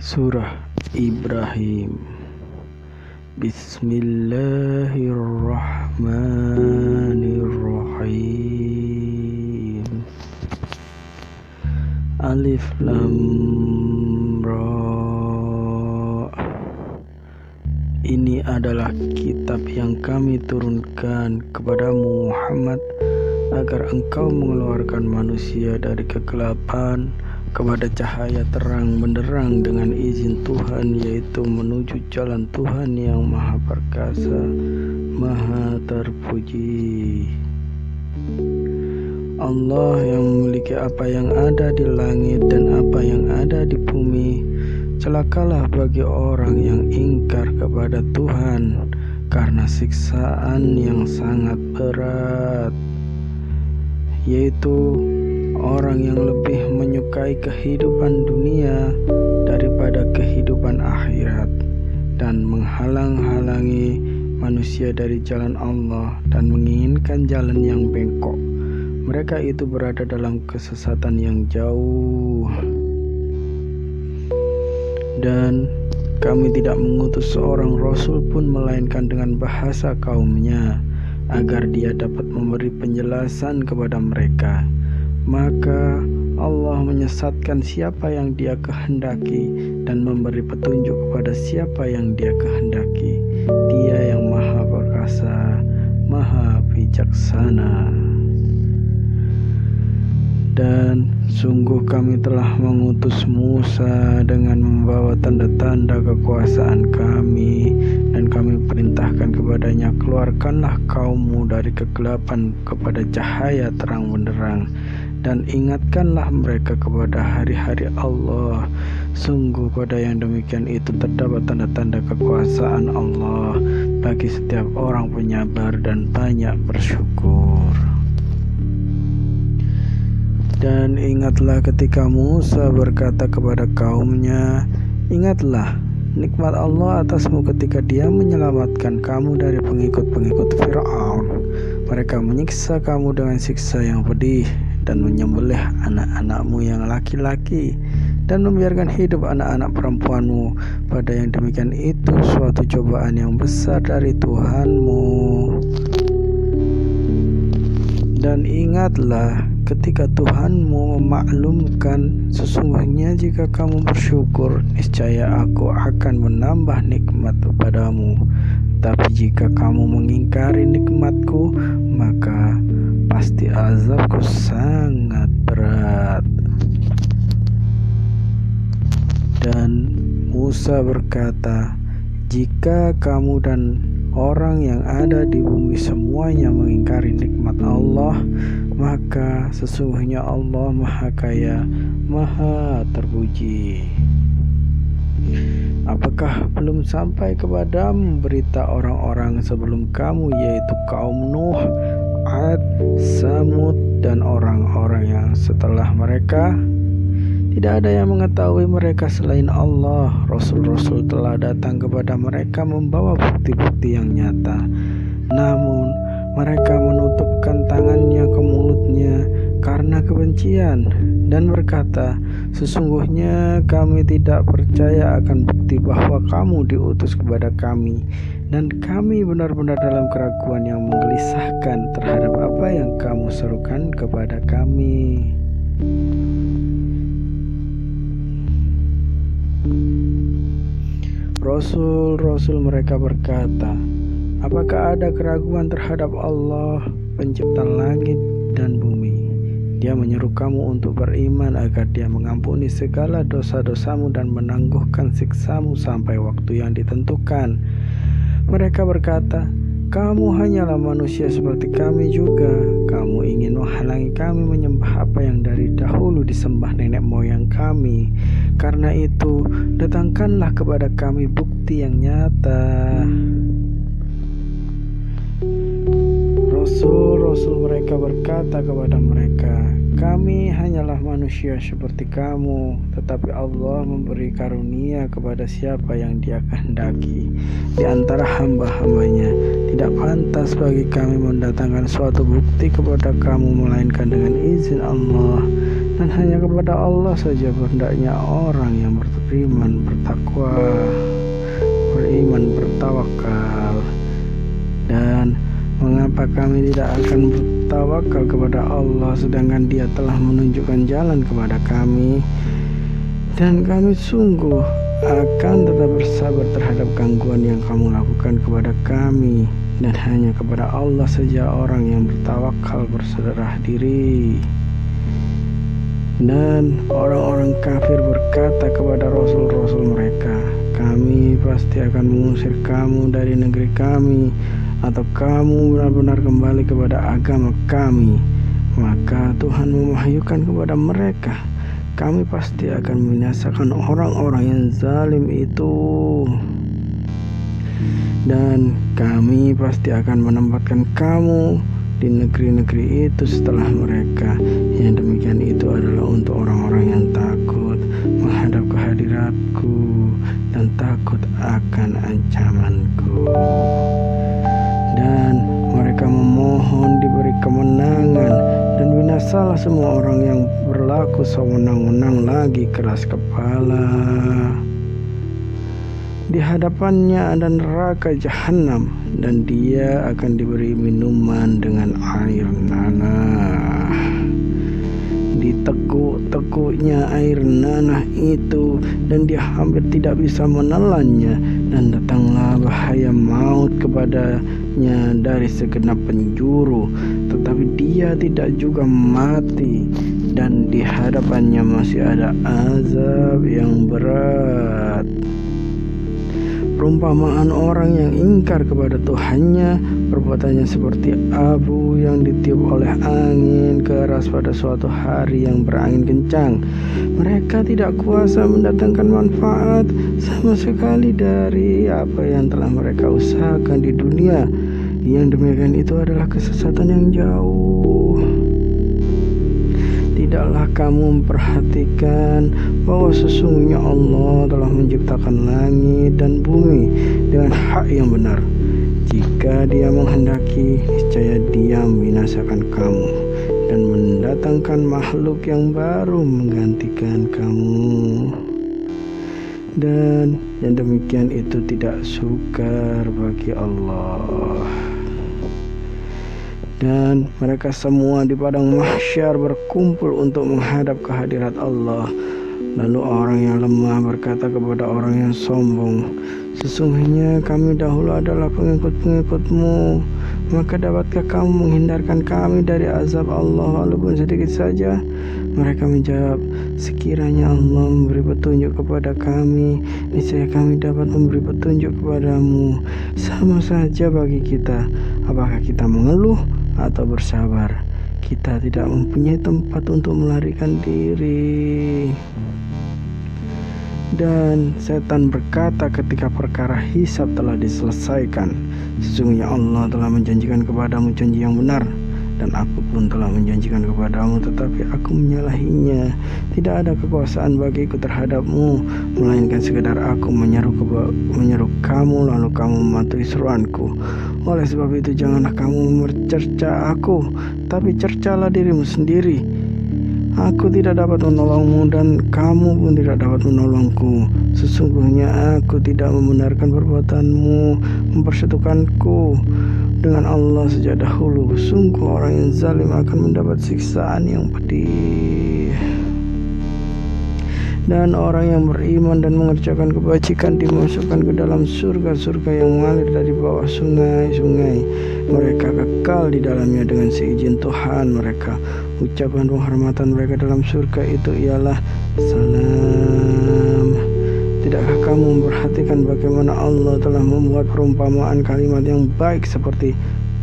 Surah Ibrahim. Bismillahirrahmanirrahim. Alif Lam Ra. Ini adalah kitab yang kami turunkan kepadamu Muhammad, agar engkau mengeluarkan manusia dari kegelapan kepada cahaya terang benderang dengan izin Tuhan, yaitu menuju jalan Tuhan yang Maha Perkasa, Maha Terpuji. Allah yang memiliki apa yang ada di langit dan apa yang ada di bumi. Celakalah bagi orang yang ingkar kepada Tuhan karena siksaan yang sangat berat, yaitu orang yang lebih menyukai kehidupan dunia daripada kehidupan akhirat dan menghalang-halangi manusia dari jalan Allah dan menginginkan jalan yang bengkok. Mereka itu berada dalam kesesatan yang jauh. Dan kami tidak mengutus seorang rasul pun melainkan dengan bahasa kaumnya, agar dia dapat memberi penjelasan kepada mereka. Maka Allah menyesatkan siapa yang Dia kehendaki dan memberi petunjuk kepada siapa yang Dia kehendaki. Dia yang Maha Perkasa, Maha Bijaksana. Dan sungguh kami telah mengutus Musa dengan membawa tanda-tanda kekuasaan kami, dan kami perintahkan kepadanya, keluarkanlah kaummu dari kegelapan kepada cahaya terang benderang, dan ingatkanlah mereka kepada hari-hari Allah. Sungguh pada yang demikian itu terdapat tanda-tanda kekuasaan Allah bagi setiap orang penyabar dan banyak bersyukur. Dan ingatlah ketika Musa berkata kepada kaumnya, ingatlah nikmat Allah atasmu ketika Dia menyelamatkan kamu dari pengikut-pengikut Fir'aun. Mereka menyiksa kamu dengan siksa yang pedih dan menyembelih anak-anakmu yang laki-laki dan membiarkan hidup anak-anak perempuanmu. Pada yang demikian itu suatu cobaan yang besar dari Tuhanmu. Dan ingatlah ketika Tuhanmu memaklumkan, sesungguhnya jika kamu bersyukur, niscaya aku akan menambah nikmat kepadamu. Tapi jika kamu mengingkari nikmatku, maka pasti azabku sangat berat. Dan Musa berkata, jika kamu dan orang yang ada di bumi semuanya mengingkari nikmat Allah, maka sesungguhnya Allah Maha Kaya, Maha Terpuji. Apakah belum sampai kepadamu berita orang-orang sebelum kamu, yaitu kaum Nuh, Ad, Samud, dan orang-orang yang setelah mereka? Tidak ada yang mengetahui mereka selain Allah. Rasul-rasul telah datang kepada mereka membawa bukti-bukti yang nyata. Namun mereka menutupkan tangannya ke mulutnya karena kebencian dan berkata, sesungguhnya kami tidak percaya akan bukti bahwa kamu diutus kepada kami, dan kami benar-benar dalam keraguan yang menggelisahkan terhadap apa yang kamu serukan kepada kami. Rasul-rasul mereka berkata, apakah ada keraguan terhadap Allah, pencipta langit dan bumi? Dia menyeru kamu untuk beriman agar Dia mengampuni segala dosa-dosamu dan menangguhkan siksamu sampai waktu yang ditentukan. Mereka berkata, kamu hanyalah manusia seperti kami juga. Kamu ingin menghalangi kami menyembah apa yang dari dahulu disembah nenek moyang kami. Karena itu, datangkanlah kepada kami bukti yang nyata. Rasul-rasul mereka berkata kepada mereka, kami hanyalah manusia seperti kamu, tetapi Allah memberi karunia kepada siapa yang Dia kehendaki di antara hamba-hambanya. Tidak pantas bagi kami mendatangkan suatu bukti kepada kamu melainkan dengan izin Allah. dan hanya kepada Allah saja hendaknya orang yang beriman, bertakwa, beriman, bertawakal. Dan mengapa kami tidak akan bertawakal kepada Allah sedangkan Dia telah menunjukkan jalan kepada kami, dan kami sungguh akan tetap bersabar terhadap gangguan yang kamu lakukan kepada kami, dan hanya kepada Allah saja orang yang bertawakal berserah diri. Dan orang-orang kafir berkata kepada rasul-rasul mereka, kami pasti akan mengusir kamu dari negeri kami, atau kamu benar-benar kembali kepada agama kami. Maka Tuhan mewahyukan kepada mereka, kami pasti akan membinasakan orang-orang yang zalim itu, dan kami pasti akan menempatkan kamu di negeri-negeri itu setelah mereka. Yang demikian itu adalah untuk orang-orang yang takut menghadap kehadiratku dan takut akan ancamanku. Dan mereka memohon diberi kemenangan, dan binasalah semua orang yang berlaku sewenang-wenang lagi keras kepala. Di hadapannya ada neraka jahanam, dan dia akan diberi minuman dengan air nanah. Diteguk-teguknya air nanah itu, dan dia hampir tidak bisa menelannya, dan datanglah bahaya maut kepadanya dari segenap penjuru, tetapi dia tidak juga mati, dan di hadapannya masih ada azab yang berat. Perumpamaan orang yang ingkar kepada Tuhannya, perbuatannya seperti abu yang ditiup oleh angin keras pada suatu hari yang berangin kencang. Mereka tidak kuasa mendatangkan manfaat sama sekali dari apa yang telah mereka usahakan di dunia. Yang demikian itu adalah kesesatan yang jauh. Tidaklah kamu memperhatikan bahwa sesungguhnya Allah telah menciptakan langit dan bumi dengan hak yang benar. Jika Dia menghendaki, niscaya Dia membinasakan kamu dan mendatangkan makhluk yang baru menggantikan kamu. Dan yang demikian itu tidak sukar bagi Allah. Dan mereka semua di padang mahsyar berkumpul untuk menghadap kehadirat Allah. Lalu orang yang lemah berkata kepada orang yang sombong, sesungguhnya kami dahulu adalah pengikut-pengikutmu, maka dapatkah kamu menghindarkan kami dari azab Allah walaupun sedikit saja? Mereka menjawab, sekiranya Allah memberi petunjuk kepada kami, niscaya kami dapat memberi petunjuk kepadamu. Sama saja bagi kita, apakah kita mengeluh atau bersabar? Kita tidak mempunyai tempat untuk melarikan diri. Dan setan berkata ketika perkara hisab telah diselesaikan, sesungguhnya Allah telah menjanjikan kepadamu janji yang benar, dan aku pun telah menjanjikan kepadamu, tetapi aku menyalahinya. Tidak ada kekuasaan bagiku terhadapmu, melainkan sekedar aku menyeru kamu, lalu kamu mematuhi seruanku. Oleh sebab itu janganlah kamu mencerca aku, tapi cercalah dirimu sendiri. Aku tidak dapat menolongmu, dan kamu pun tidak dapat menolongku. Sesungguhnya aku tidak membenarkan perbuatanmu mempersatukanku dengan Allah sejak dahulu. Sungguh orang yang zalim akan mendapat siksaan yang pedih. Dan orang yang beriman dan mengerjakan kebajikan dimasukkan ke dalam surga-surga yang mengalir dari bawah sungai-sungai. Mereka kekal di dalamnya dengan seizin Tuhan mereka. Ucapan penghormatan mereka dalam surga itu ialah salam. Tidakkah kamu memperhatikan bagaimana Allah telah membuat perumpamaan kalimat yang baik seperti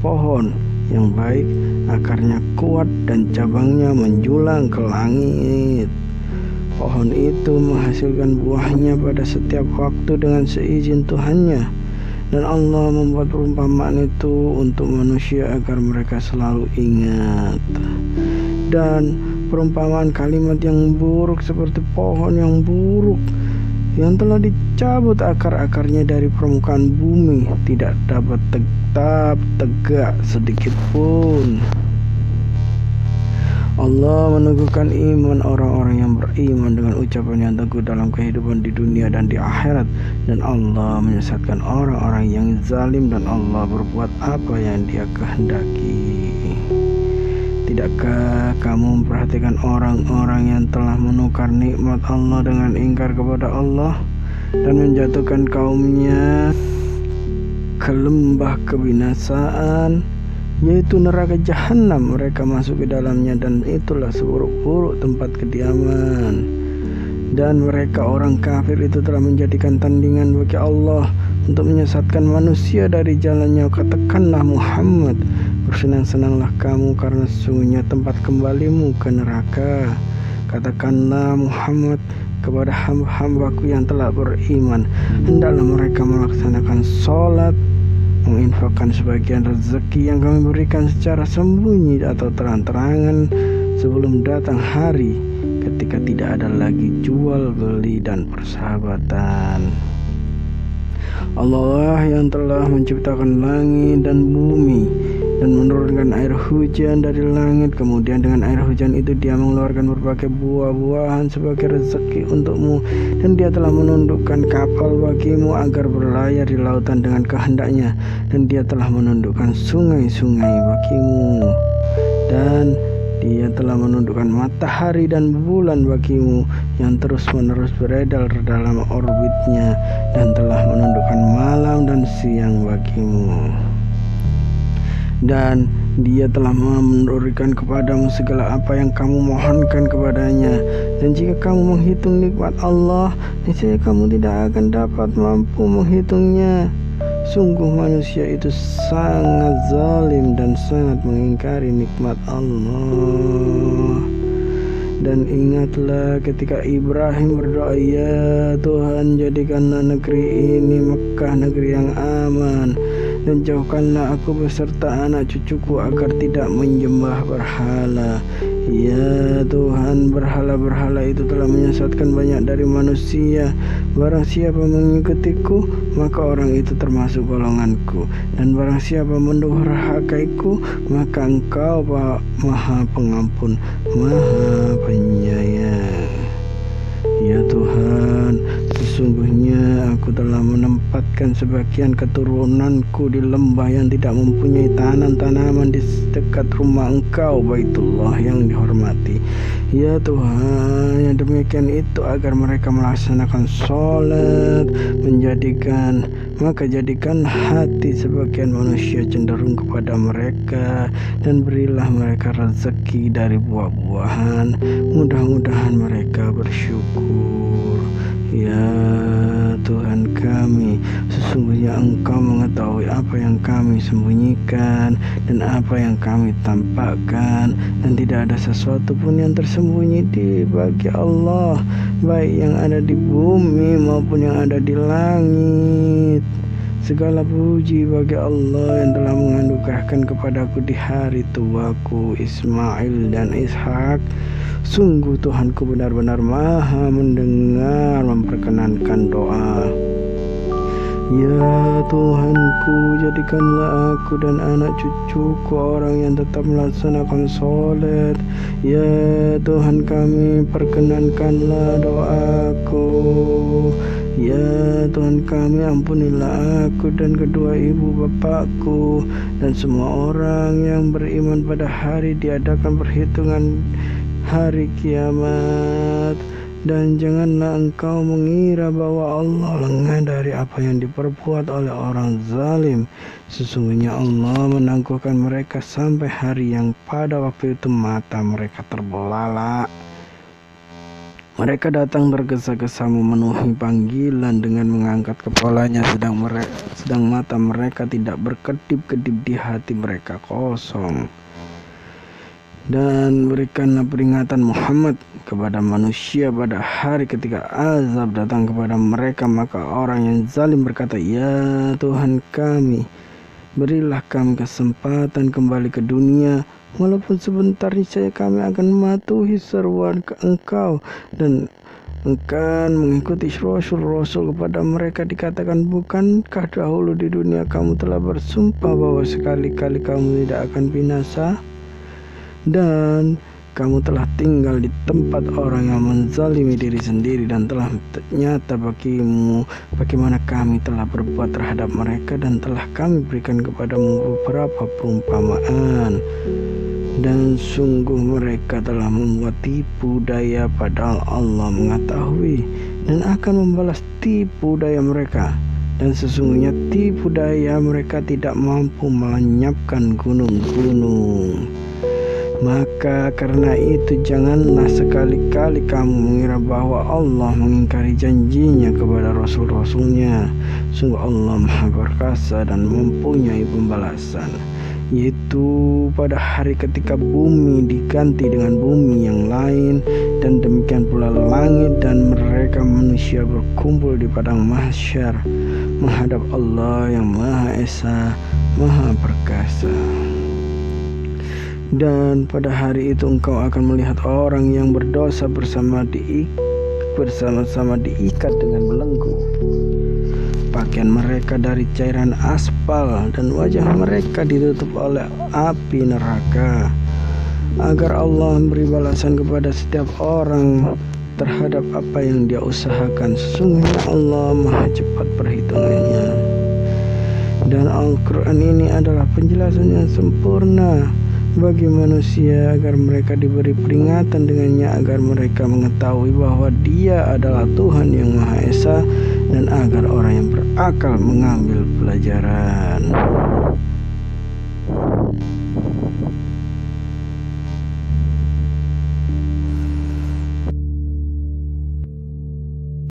pohon yang baik, akarnya kuat dan cabangnya menjulang ke langit. Pohon itu menghasilkan buahnya pada setiap waktu dengan seizin Tuhannya. Dan Allah membuat perumpamaan itu untuk manusia agar mereka selalu ingat. Dan perumpamaan kalimat yang buruk seperti pohon yang buruk yang telah dicabut akar-akarnya dari permukaan bumi, tidak dapat tetap tegak sedikit pun. Allah meneguhkan iman orang-orang yang beriman dengan ucapan yang teguh dalam kehidupan di dunia dan di akhirat, dan Allah menyesatkan orang-orang yang zalim, dan Allah berbuat apa yang Dia kehendaki. Tidakkah kamu memperhatikan orang-orang yang telah menukar nikmat Allah dengan ingkar kepada Allah dan menjatuhkan kaumnya ke lembah kebinasaan, yaitu neraka jahanam? Mereka masuk ke dalamnya dan itulah seburuk-buruk tempat kediaman. Dan mereka orang kafir itu telah menjadikan tandingan bagi Allah untuk menyesatkan manusia dari jalannya. Katakanlah Muhammad, bersenang-senanglah kamu karena sesungguhnya tempat kembalimu ke neraka. Katakanlah Muhammad kepada hamba-hambaku yang telah beriman, hendaklah mereka melaksanakan sholat, menginfakkan sebagian rezeki yang kami berikan secara sembunyi atau terang-terangan sebelum datang hari ketika tidak ada lagi jual beli dan persahabatan. Allah yang telah menciptakan langit dan bumi dan menurunkan air hujan dari langit, kemudian dengan air hujan itu Dia mengeluarkan berbagai buah-buahan sebagai rezeki untukmu, dan Dia telah menundukkan kapal bagimu agar berlayar di lautan dengan kehendaknya, dan Dia telah menundukkan sungai-sungai bagimu, dan Dia telah menundukkan matahari dan bulan bagimu yang terus-menerus beredar dalam orbitnya, dan telah menundukkan malam dan siang bagimu. Dan Dia telah memberikan kepadamu segala apa yang kamu mohonkan kepadanya. Dan jika kamu menghitung nikmat Allah, niscaya kamu tidak akan dapat mampu menghitungnya. Sungguh manusia itu sangat zalim dan sangat mengingkari nikmat Allah. Dan ingatlah ketika Ibrahim berdoa, ya Tuhan, jadikanlah negeri ini Mekkah negeri yang aman, dan jauhkanlah aku beserta anak cucuku agar tidak menyembah berhala. Ya Tuhan, berhala-berhala itu telah menyesatkan banyak dari manusia. Barang siapa mengikutiku, maka orang itu termasuk golonganku, dan barang siapa mendurhakaiku, maka Engkau Maha Pengampun, Maha Penyayang. Ya Tuhan, sesungguhnya aku telah menempatkan sebagian keturunanku di lembah yang tidak mempunyai tanaman di dekat rumah Engkau, Baitullah yang dihormati. Ya Tuhan, yang demikian itu agar mereka melaksanakan sholat, maka jadikan hati sebagian manusia cenderung kepada mereka, dan berilah mereka rezeki dari buah-buahan. Mudah-mudahan mereka bersyukur. Ya Tuhan kami, sesungguhnya Engkau mengetahui apa yang kami sembunyikan dan apa yang kami tampakkan, dan tidak ada sesuatu pun yang tersembunyi bagi Allah, baik yang ada di bumi maupun yang ada di langit. Segala puji bagi Allah yang telah menganugerahkan kepadaku di hari tuaku Ismail dan Ishak. Sungguh Tuhanku benar-benar maha mendengar memperkenankan doa. Ya Tuhanku, jadikanlah aku dan anak cucuku orang yang tetap melaksanakan sholat. Ya Tuhan kami, perkenankanlah doaku. Ya Tuhan kami, ampunilah aku dan kedua ibu bapakku dan semua orang yang beriman pada hari diadakan perhitungan hari kiamat. Dan janganlah engkau mengira bahwa Allah lengah dari apa yang diperbuat oleh orang zalim. Sesungguhnya Allah menangguhkan mereka sampai hari yang pada waktu itu mata mereka terbelalak. Mereka datang tergesa-gesa memenuhi panggilan dengan mengangkat kepalanya, sedang mata mereka tidak berkedip-kedip, di hati mereka kosong. Dan berikanlah peringatan Muhammad kepada manusia pada hari ketika azab datang kepada mereka, maka orang yang zalim berkata, ya Tuhan kami, berilah kami kesempatan kembali ke dunia, walaupun sebentar, niscaya kami akan mematuhi seruan ke Engkau dan akan mengikuti rasul-rasul. Kepada mereka dikatakan, bukankah dahulu di dunia kamu telah bersumpah bahwa sekali-kali kamu tidak akan binasa? Dan kamu telah tinggal di tempat orang yang menzalimi diri sendiri, dan telah nyata bagimu bagaimana kami telah berbuat terhadap mereka, dan telah kami berikan kepadamu beberapa perumpamaan. Dan sungguh mereka telah membuat tipu daya, padahal Allah mengetahui dan akan membalas tipu daya mereka. Dan sesungguhnya tipu daya mereka tidak mampu melenyapkan gunung-gunung. Maka karena itu janganlah sekali-kali kamu mengira bahwa Allah mengingkari janjinya kepada Rasul-Rasulnya. Sungguh Allah Maha Perkasa dan mempunyai pembalasan, yaitu pada hari ketika bumi diganti dengan bumi yang lain, dan demikian pula langit dan mereka manusia berkumpul di padang mahsyar menghadap Allah yang Maha Esa, Maha Perkasa. Dan pada hari itu engkau akan melihat orang yang berdosa bersama-sama diikat dengan belenggu, pakaian mereka dari cairan aspal, dan wajah mereka ditutup oleh api neraka, agar Allah memberi balasan kepada setiap orang terhadap apa yang dia usahakan. Sesungguhnya Allah Maha cepat perhitungannya. Dan Al-Quran ini adalah penjelasan yang sempurna bagi manusia agar mereka diberi peringatan dengannya, agar mereka mengetahui bahwa Dia adalah Tuhan yang Maha Esa, dan agar orang yang berakal mengambil pelajaran.